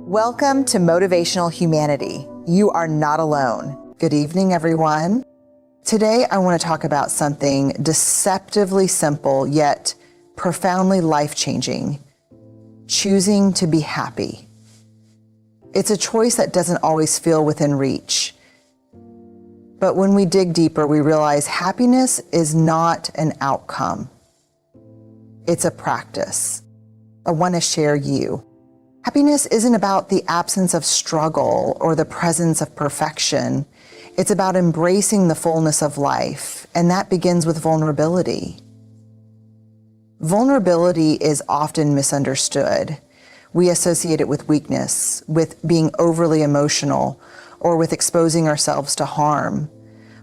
Welcome to Motivational Humanity. You are not alone. Good evening, everyone. Today, I want to talk about something deceptively simple, yet profoundly life-changing: choosing to be happy. It's a choice that doesn't always feel within reach. But when we dig deeper, we realize happiness is not an outcome. It's a practice. I want to share you. Happiness isn't about the absence of struggle or the presence of perfection. It's about embracing the fullness of life, and that begins with vulnerability. Vulnerability is often misunderstood. We associate it with weakness, with being overly emotional, or with exposing ourselves to harm.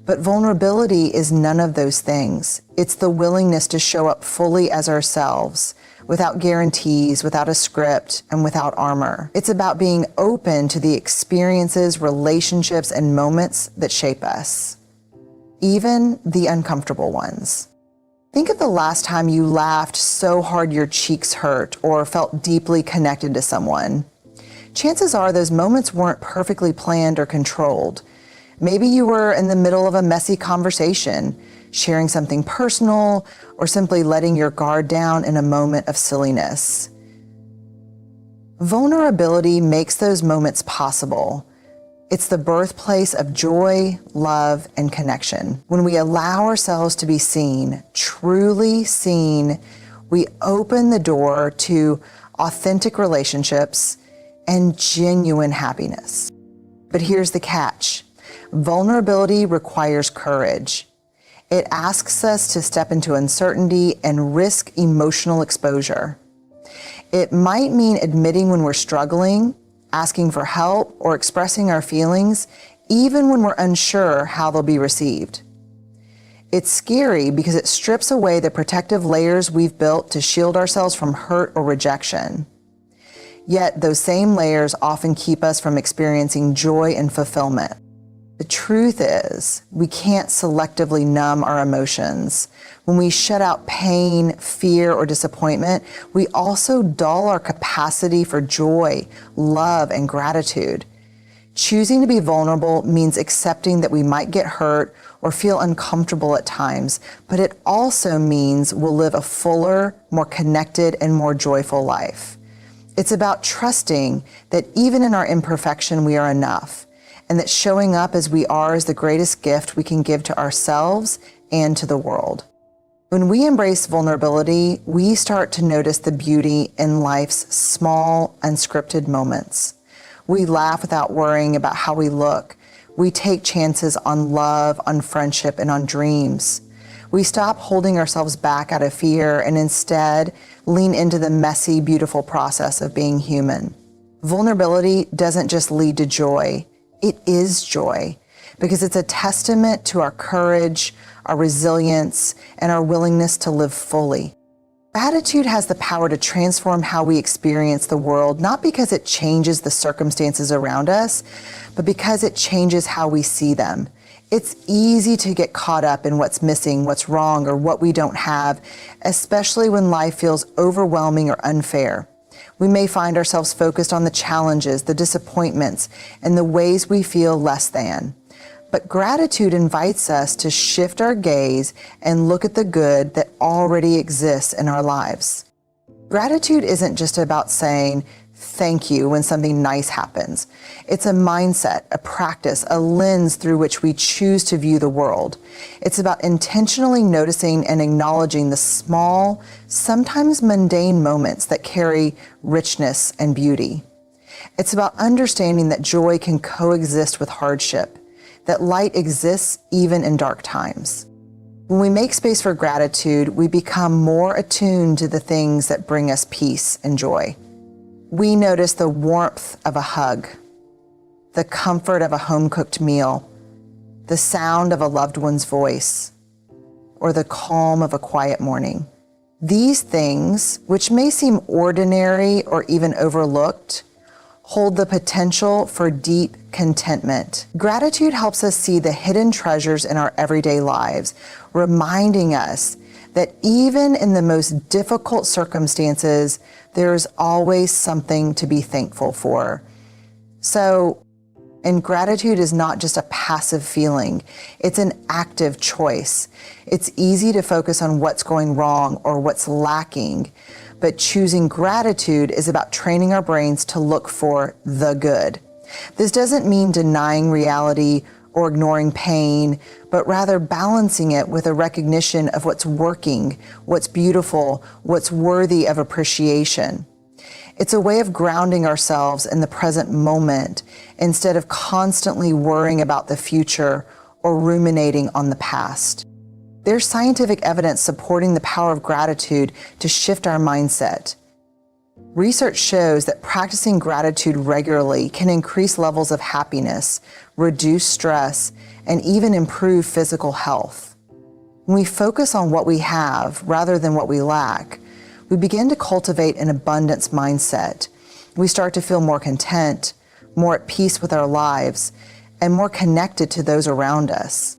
But vulnerability is none of those things. It's the willingness to show up fully as ourselves, without guarantees, without a script, and without armor. It's about being open to the experiences, relationships, and moments that shape us, even the uncomfortable ones. Think of the last time you laughed so hard your cheeks hurt or felt deeply connected to someone. Chances are those moments weren't perfectly planned or controlled. Maybe you were in the middle of a messy conversation, sharing something personal, or simply letting your guard down in a moment of silliness. Vulnerability makes those moments possible. It's the birthplace of joy, love, and connection. When we allow ourselves to be seen, truly seen, we open the door to authentic relationships and genuine happiness. But here's the catch. Vulnerability requires courage. It asks us to step into uncertainty and risk emotional exposure. It might mean admitting when we're struggling, asking for help, or expressing our feelings, even when we're unsure how they'll be received. It's scary because it strips away the protective layers we've built to shield ourselves from hurt or rejection. Yet those same layers often keep us from experiencing joy and fulfillment. The truth is, we can't selectively numb our emotions. When we shut out pain, fear, or disappointment, we also dull our capacity for joy, love, and gratitude. Choosing to be vulnerable means accepting that we might get hurt or feel uncomfortable at times, but it also means we'll live a fuller, more connected, and more joyful life. It's about trusting that even in our imperfection, we are enough, and that showing up as we are is the greatest gift we can give to ourselves and to the world. When we embrace vulnerability, we start to notice the beauty in life's small, unscripted moments. We laugh without worrying about how we look. We take chances on love, on friendship, and on dreams. We stop holding ourselves back out of fear and instead lean into the messy, beautiful process of being human. Vulnerability doesn't just lead to joy. It is joy, because it's a testament to our courage, our resilience, and our willingness to live fully. Gratitude has the power to transform how we experience the world, not because it changes the circumstances around us, but because it changes how we see them. It's easy to get caught up in what's missing, what's wrong, or what we don't have, especially when life feels overwhelming or unfair. We may find ourselves focused on the challenges, the disappointments, and the ways we feel less than. But gratitude invites us to shift our gaze and look at the good that already exists in our lives. Gratitude isn't just about saying thank you when something nice happens. It's a mindset, a practice, a lens through which we choose to view the world. It's about intentionally noticing and acknowledging the small, sometimes mundane moments that carry richness and beauty. It's about understanding that joy can coexist with hardship, that light exists even in dark times. When we make space for gratitude, we become more attuned to the things that bring us peace and joy. We notice the warmth of a hug, the comfort of a home-cooked meal, the sound of a loved one's voice, or the calm of a quiet morning. These things, which may seem ordinary or even overlooked, hold the potential for deep contentment. Gratitude helps us see the hidden treasures in our everyday lives, reminding us that even in the most difficult circumstances, there is always something to be thankful for. And gratitude is not just a passive feeling, it's an active choice. It's easy to focus on what's going wrong or what's lacking, but choosing gratitude is about training our brains to look for the good. This doesn't mean denying reality or ignoring pain, but rather balancing it with a recognition of what's working, what's beautiful, what's worthy of appreciation. It's a way of grounding ourselves in the present moment instead of constantly worrying about the future or ruminating on the past. There's scientific evidence supporting the power of gratitude to shift our mindset. Research shows that practicing gratitude regularly can increase levels of happiness, reduce stress, and even improve physical health. When we focus on what we have rather than what we lack, we begin to cultivate an abundance mindset. We start to feel more content, more at peace with our lives, and more connected to those around us.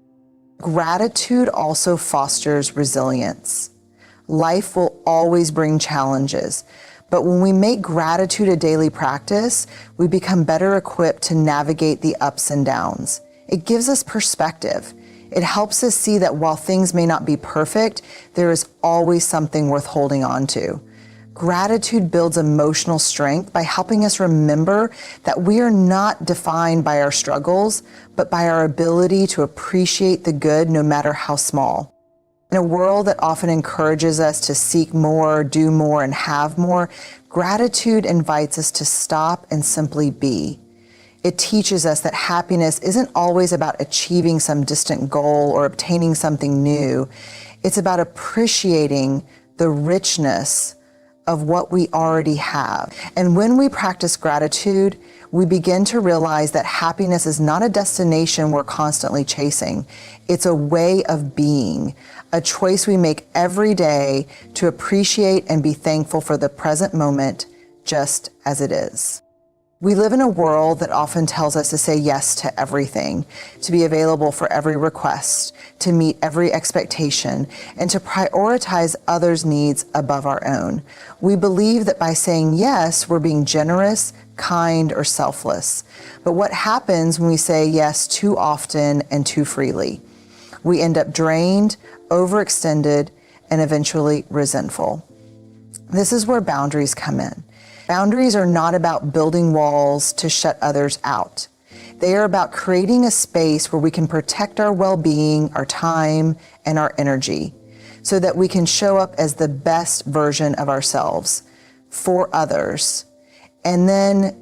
Gratitude also fosters resilience. Life will always bring challenges, but when we make gratitude a daily practice, we become better equipped to navigate the ups and downs. It gives us perspective. It helps us see that while things may not be perfect, there is always something worth holding on to. Gratitude builds emotional strength by helping us remember that we are not defined by our struggles, but by our ability to appreciate the good no matter how small. In a world that often encourages us to seek more, do more, and have more, gratitude invites us to stop and simply be. It teaches us that happiness isn't always about achieving some distant goal or obtaining something new. It's about appreciating the richness of what we already have. And when we practice gratitude, we begin to realize that happiness is not a destination we're constantly chasing. It's a way of being, a choice we make every day to appreciate and be thankful for the present moment just as it is. We live in a world that often tells us to say yes to everything, to be available for every request, to meet every expectation, and to prioritize others' needs above our own. We believe that by saying yes, we're being generous, kind, or selfless. But what happens when we say yes too often and too freely? We end up drained, overextended, and eventually resentful. This is where boundaries come in. Boundaries are not about building walls to shut others out. They are about creating a space where we can protect our well-being, our time, and our energy, so that we can show up as the best version of ourselves for others. And then,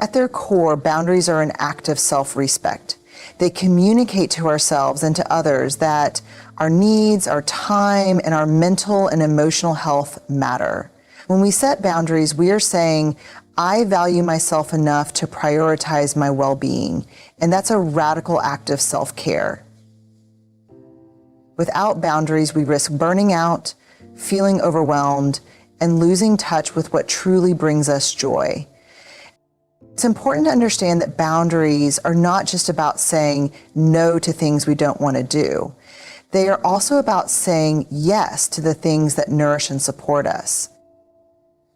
at their core, boundaries are an act of self-respect. They communicate to ourselves and to others that our needs, our time, and our mental and emotional health matter. When we set boundaries, we are saying, I value myself enough to prioritize my well-being, and that's a radical act of self-care. Without boundaries, we risk burning out, feeling overwhelmed, and losing touch with what truly brings us joy. It's important to understand that boundaries are not just about saying no to things we don't want to do. They are also about saying yes to the things that nourish and support us.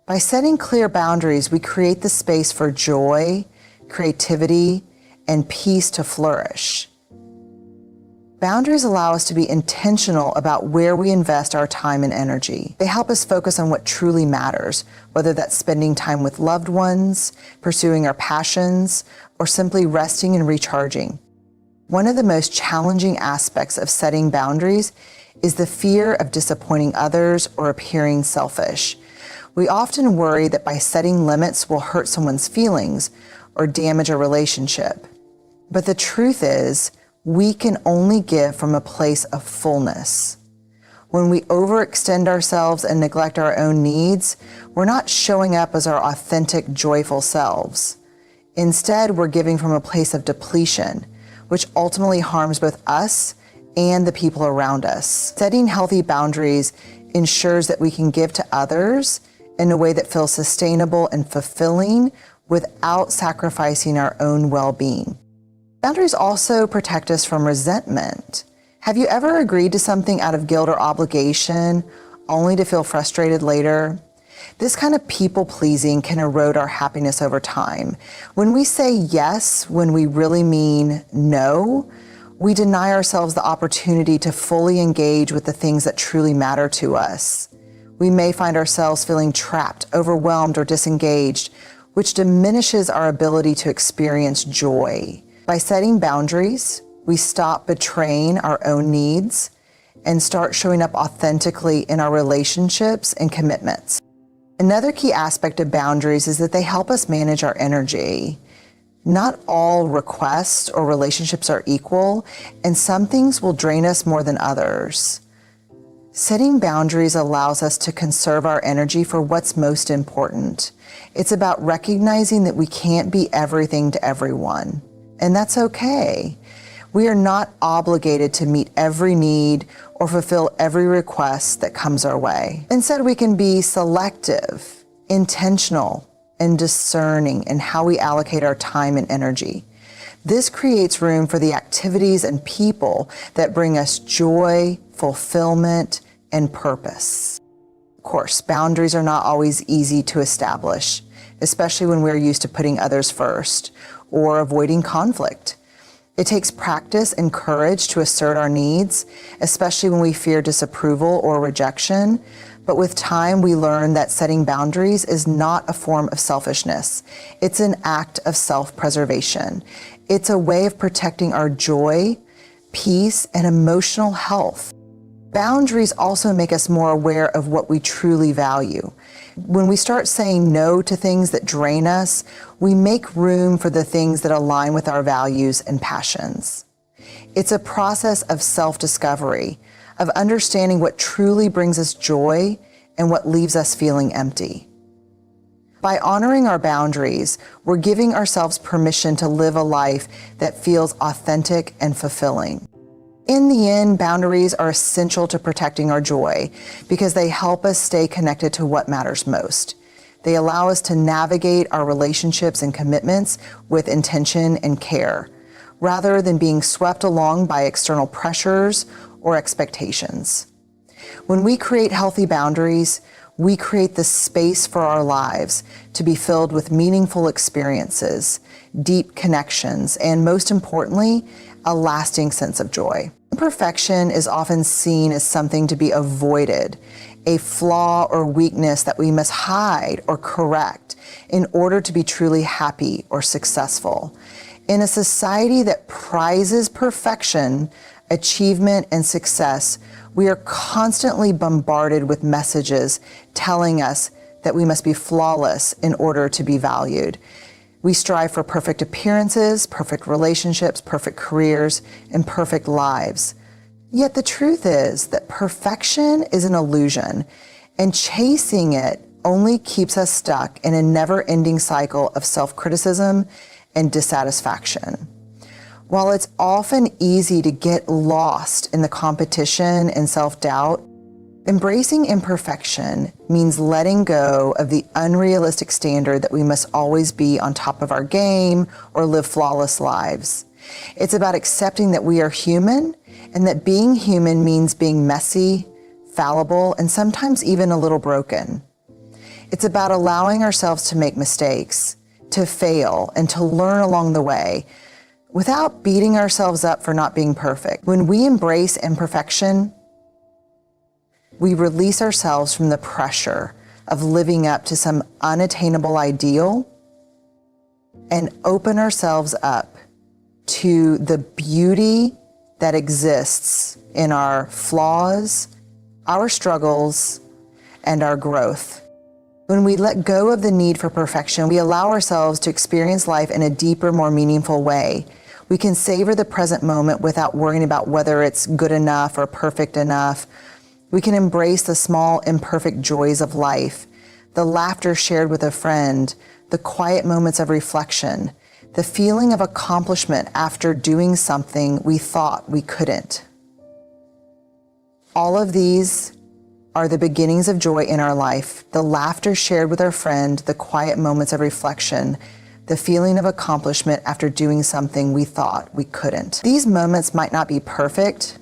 By setting clear boundaries, we create the space for joy, creativity, and peace to flourish. Boundaries allow us to be intentional about where we invest our time and energy. They help us focus on what truly matters, whether that's spending time with loved ones, pursuing our passions, or simply resting and recharging. One of the most challenging aspects of setting boundaries is the fear of disappointing others or appearing selfish. We often worry that by setting limits we'll hurt someone's feelings or damage a relationship. But the truth is, we can only give from a place of fullness. When we overextend ourselves and neglect our own needs, we're not showing up as our authentic, joyful selves. Instead, we're giving from a place of depletion, which ultimately harms both us and the people around us. Setting healthy boundaries ensures that we can give to others in a way that feels sustainable and fulfilling without sacrificing our own well-being. Boundaries also protect us from resentment. Have you ever agreed to something out of guilt or obligation only to feel frustrated later? This kind of people-pleasing can erode our happiness over time. When we say yes when we really mean no, we deny ourselves the opportunity to fully engage with the things that truly matter to us. We may find ourselves feeling trapped, overwhelmed, or disengaged, which diminishes our ability to experience joy. By setting boundaries, we stop betraying our own needs and start showing up authentically in our relationships and commitments. Another key aspect of boundaries is that they help us manage our energy. Not all requests or relationships are equal, and some things will drain us more than others. Setting boundaries allows us to conserve our energy for what's most important. It's about recognizing that we can't be everything to everyone, and that's okay. We are not obligated to meet every need or fulfill every request that comes our way. Instead, we can be selective, intentional, and discerning in how we allocate our time and energy. This creates room for the activities and people that bring us joy, fulfillment, and purpose. Of course, boundaries are not always easy to establish, especially when we're used to putting others first or avoiding conflict. It takes practice and courage to assert our needs, especially when we fear disapproval or rejection. But with time, we learn that setting boundaries is not a form of selfishness. It's an act of self-preservation. It's a way of protecting our joy, peace, and emotional health. Boundaries also make us more aware of what we truly value. When we start saying no to things that drain us, we make room for the things that align with our values and passions. It's a process of self-discovery, of understanding what truly brings us joy and what leaves us feeling empty. By honoring our boundaries, we're giving ourselves permission to live a life that feels authentic and fulfilling. In the end, boundaries are essential to protecting our joy because they help us stay connected to what matters most. They allow us to navigate our relationships and commitments with intention and care, rather than being swept along by external pressures or expectations. When we create healthy boundaries, we create the space for our lives to be filled with meaningful experiences, deep connections, and most importantly, a lasting sense of joy. Imperfection is often seen as something to be avoided, a flaw or weakness that we must hide or correct in order to be truly happy or successful. In a society that prizes perfection, achievement, and success, we are constantly bombarded with messages telling us that we must be flawless in order to be valued. We strive for perfect appearances, perfect relationships, perfect careers, and perfect lives. Yet the truth is that perfection is an illusion, and chasing it only keeps us stuck in a never-ending cycle of self-criticism and dissatisfaction. While it's often easy to get lost in the competition and self-doubt, embracing imperfection means letting go of the unrealistic standard that we must always be on top of our game or live flawless lives. It's about accepting that we are human and that being human means being messy, fallible, and sometimes even a little broken. It's about allowing ourselves to make mistakes, to fail, and to learn along the way without beating ourselves up for not being perfect. When we embrace imperfection, we release ourselves from the pressure of living up to some unattainable ideal and open ourselves up to the beauty that exists in our flaws, our struggles, and our growth. When we let go of the need for perfection, we allow ourselves to experience life in a deeper, more meaningful way. We can savor the present moment without worrying about whether it's good enough or perfect enough. We can embrace the small, imperfect joys of life, the laughter shared with a friend, the quiet moments of reflection, the feeling of accomplishment after doing something we thought we couldn't. All of these are the beginnings of joy in our life, the laughter shared with our friend, the quiet moments of reflection, the feeling of accomplishment after doing something we thought we couldn't. These moments might not be perfect,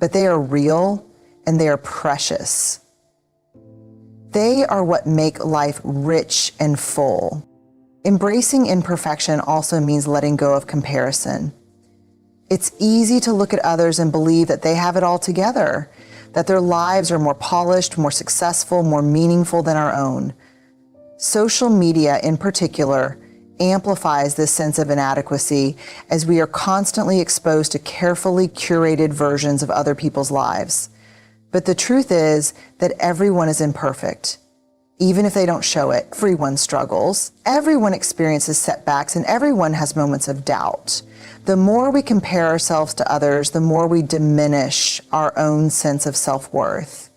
but they are real and they are precious. They are what make life rich and full. Embracing imperfection also means letting go of comparison. It's easy to look at others and believe that they have it all together, that their lives are more polished, more successful, more meaningful than our own. Social media, in particular, amplifies this sense of inadequacy as we are constantly exposed to carefully curated versions of other people's lives. But the truth is that everyone is imperfect. Even if they don't show it, everyone struggles. Everyone experiences setbacks and everyone has moments of doubt. The more we compare ourselves to others, the more we diminish our own sense of self-worth.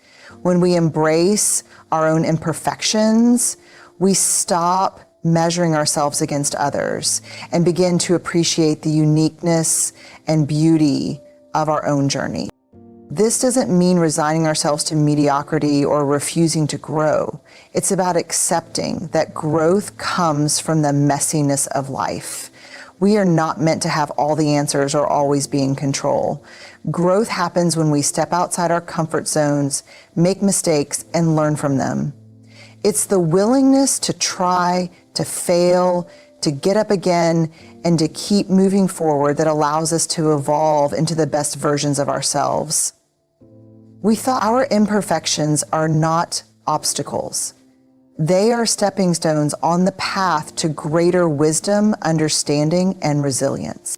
When we embrace our own imperfections, we stop measuring ourselves against others and begin to appreciate the uniqueness and beauty of our own journey. This doesn't mean resigning ourselves to mediocrity or refusing to grow. It's about accepting that growth comes from the messiness of life. We are not meant to have all the answers or always be in control. Growth happens when we step outside our comfort zones, make mistakes, and learn from them. It's the willingness to try, to fail, to get up again, and to keep moving forward that allows us to evolve into the best versions of ourselves. We thought our imperfections are not obstacles. They are stepping stones on the path to greater wisdom, understanding, and resilience.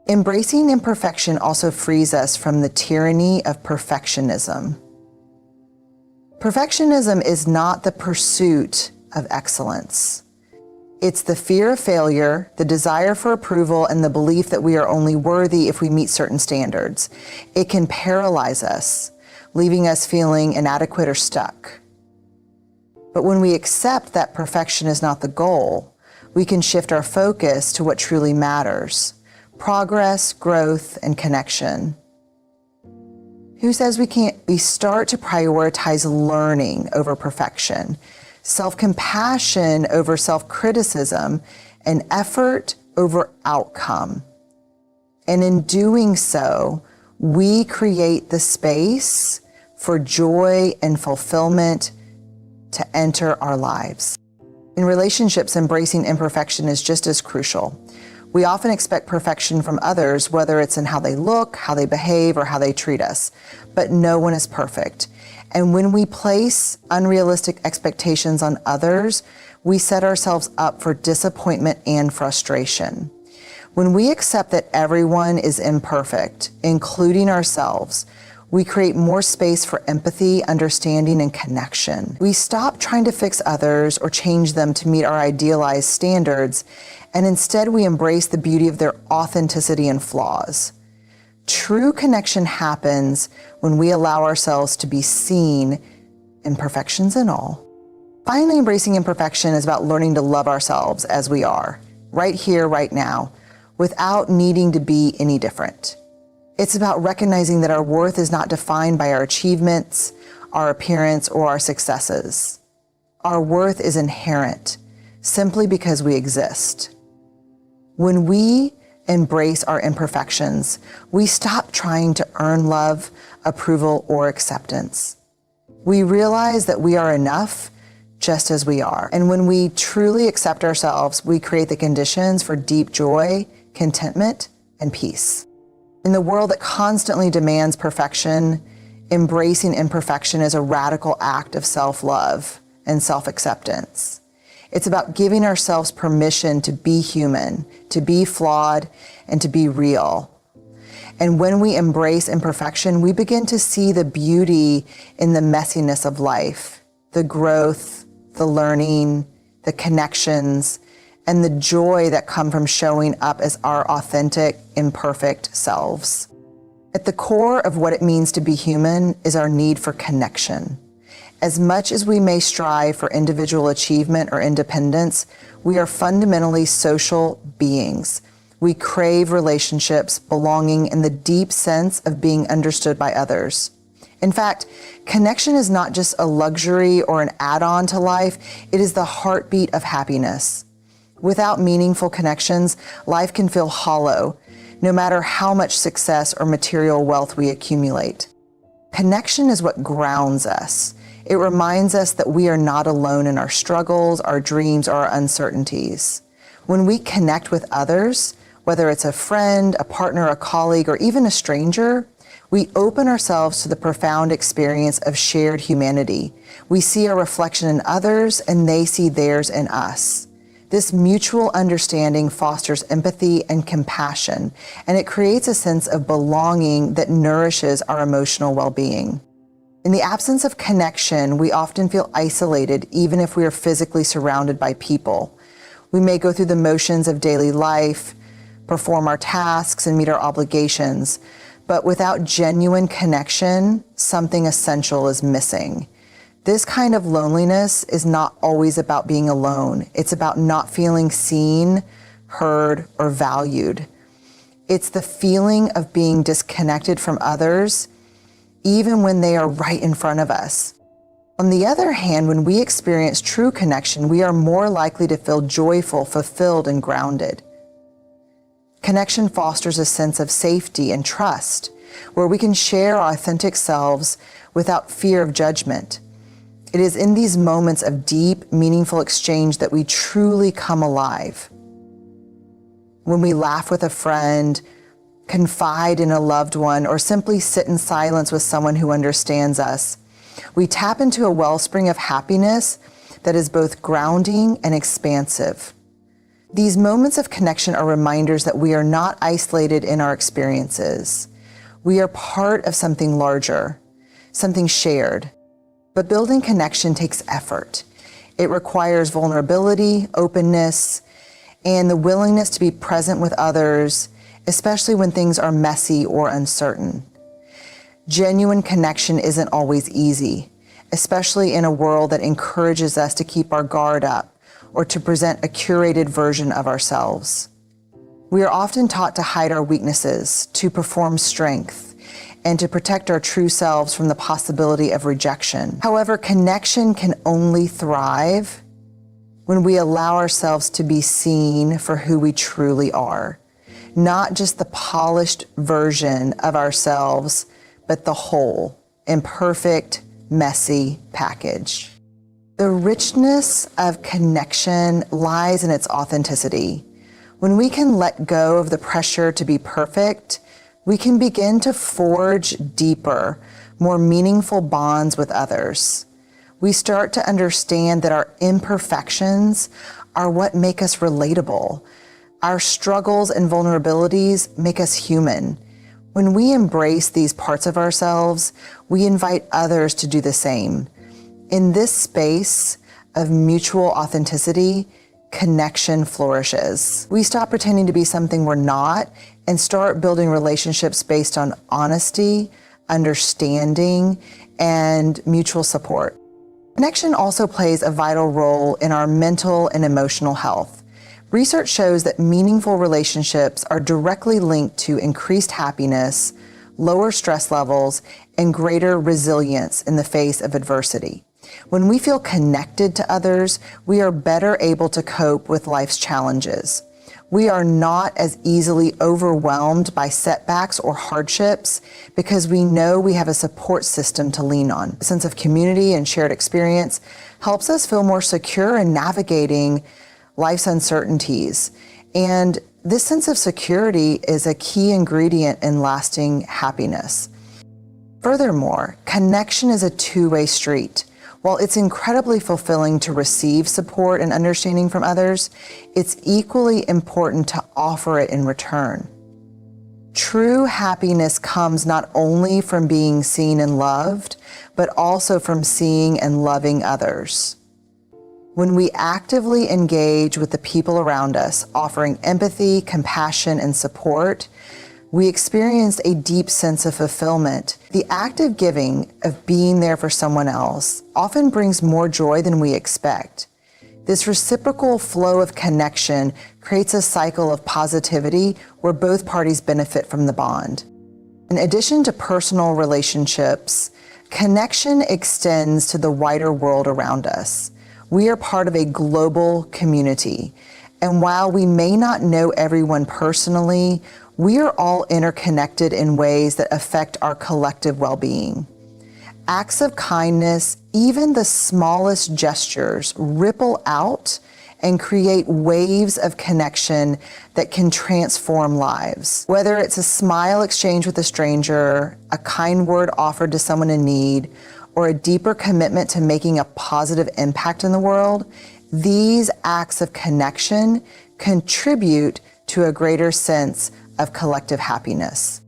Embracing imperfection also frees us from the tyranny of perfectionism. Perfectionism is not the pursuit of excellence. It's the fear of failure, the desire for approval, and the belief that we are only worthy if we meet certain standards. It can paralyze us, leaving us feeling inadequate or stuck. But when we accept that perfection is not the goal, we can shift our focus to what truly matters: progress, growth, and connection. Who says we can't? We start to prioritize learning over perfection, self-compassion over self-criticism, and effort over outcome. And in doing so, we create the space for joy and fulfillment to enter our lives. In relationships, embracing imperfection is just as crucial. We often expect perfection from others, whether it's in how they look, how they behave, or how they treat us. But no one is perfect. And when we place unrealistic expectations on others, we set ourselves up for disappointment and frustration. When we accept that everyone is imperfect, including ourselves, we create more space for empathy, understanding, and connection. We stop trying to fix others or change them to meet our idealized standards, and instead we embrace the beauty of their authenticity and flaws. True connection happens when we allow ourselves to be seen, imperfections and all. Finally, embracing imperfection is about learning to love ourselves as we are, right here, right now, without needing to be any different. It's about recognizing that our worth is not defined by our achievements, our appearance, or our successes. Our worth is inherent, simply because we exist. When we embrace our imperfections, we stop trying to earn love, approval, or acceptance. We realize that we are enough just as we are. And when we truly accept ourselves, we create the conditions for deep joy, contentment, and peace. In the world that constantly demands perfection, embracing imperfection is a radical act of self-love and self-acceptance. It's about giving ourselves permission to be human, to be flawed, and to be real. And when we embrace imperfection, we begin to see the beauty in the messiness of life, the growth, the learning, the connections, and the joy that come from showing up as our authentic, imperfect selves. At the core of what it means to be human is our need for connection. As much as we may strive for individual achievement or independence, we are fundamentally social beings. We crave relationships, belonging, and the deep sense of being understood by others. In fact, connection is not just a luxury or an add-on to life, it is the heartbeat of happiness. Without meaningful connections, life can feel hollow, no matter how much success or material wealth we accumulate. Connection is what grounds us. It reminds us that we are not alone in our struggles, our dreams, or our uncertainties. When we connect with others, whether it's a friend, a partner, a colleague, or even a stranger, we open ourselves to the profound experience of shared humanity. We see our reflection in others, and they see theirs in us. This mutual understanding fosters empathy and compassion, and it creates a sense of belonging that nourishes our emotional well-being. In the absence of connection, we often feel isolated, even if we are physically surrounded by people. We may go through the motions of daily life, perform our tasks, and meet our obligations, but without genuine connection, something essential is missing. This kind of loneliness is not always about being alone. It's about not feeling seen, heard, or valued. It's the feeling of being disconnected from others, even when they are right in front of us. On the other hand, when we experience true connection, we are more likely to feel joyful, fulfilled, and grounded. Connection fosters a sense of safety and trust, where we can share our authentic selves without fear of judgment. It is in these moments of deep, meaningful exchange that we truly come alive. When we laugh with a friend, confide in a loved one, or simply sit in silence with someone who understands us, we tap into a wellspring of happiness that is both grounding and expansive. These moments of connection are reminders that we are not isolated in our experiences. We are part of something larger, something shared. But building connection takes effort. It requires vulnerability, openness, and the willingness to be present with others, especially when things are messy or uncertain. Genuine connection isn't always easy, especially in a world that encourages us to keep our guard up or to present a curated version of ourselves. We are often taught to hide our weaknesses, to perform strength, and to protect our true selves from the possibility of rejection. However, connection can only thrive when we allow ourselves to be seen for who we truly are, not just the polished version of ourselves, but the whole, imperfect, messy package. The richness of connection lies in its authenticity. When we can let go of the pressure to be perfect, we can begin to forge deeper, more meaningful bonds with others. We start to understand that our imperfections are what make us relatable. Our struggles and vulnerabilities make us human. When we embrace these parts of ourselves, we invite others to do the same. In this space of mutual authenticity, connection flourishes. We stop pretending to be something we're not and start building relationships based on honesty, understanding, and mutual support. Connection also plays a vital role in our mental and emotional health. Research shows that meaningful relationships are directly linked to increased happiness, lower stress levels, and greater resilience in the face of adversity. When we feel connected to others, we are better able to cope with life's challenges. We are not as easily overwhelmed by setbacks or hardships because we know we have a support system to lean on. A sense of community and shared experience helps us feel more secure in navigating life's uncertainties. And this sense of security is a key ingredient in lasting happiness. Furthermore, connection is a two-way street. While it's incredibly fulfilling to receive support and understanding from others, it's equally important to offer it in return. True happiness comes not only from being seen and loved, but also from seeing and loving others. When we actively engage with the people around us, offering empathy, compassion, and support, we experience a deep sense of fulfillment. The act of giving, of being there for someone else, often brings more joy than we expect. This reciprocal flow of connection creates a cycle of positivity where both parties benefit from the bond. In addition to personal relationships, connection extends to the wider world around us. We are part of a global community, and while we may not know everyone personally, we are all interconnected in ways that affect our collective well-being. Acts of kindness, even the smallest gestures, ripple out and create waves of connection that can transform lives. Whether it's a smile exchanged with a stranger, a kind word offered to someone in need, or a deeper commitment to making a positive impact in the world, these acts of connection contribute to a greater sense of collective happiness.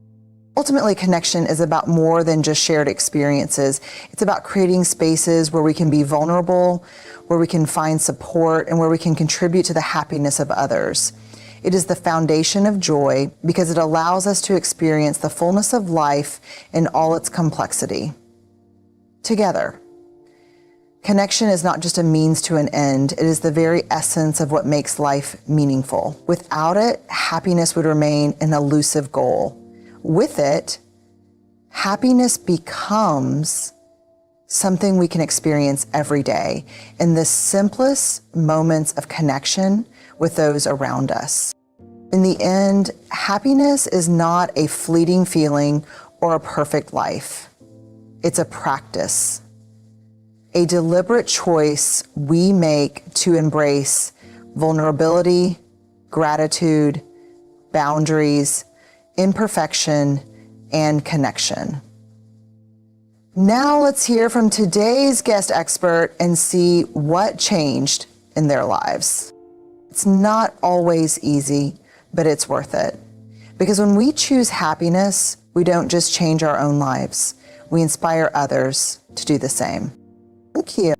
Ultimately, connection is about more than just shared experiences. It's about creating spaces where we can be vulnerable, where we can find support, and where we can contribute to the happiness of others. It is the foundation of joy because it allows us to experience the fullness of life in all its complexity. Together. Connection is not just a means to an end, it is the very essence of what makes life meaningful. Without it, happiness would remain an elusive goal. With it, happiness becomes something we can experience every day in the simplest moments of connection with those around us. In the end, happiness is not a fleeting feeling or a perfect life. It's a practice, a deliberate choice we make to embrace vulnerability, gratitude, boundaries, imperfection, and connection. Now let's hear from today's guest expert and see what changed in their lives. It's not always easy, but it's worth it. Because when we choose happiness, we don't just change our own lives, we inspire others to do the same. Thank you.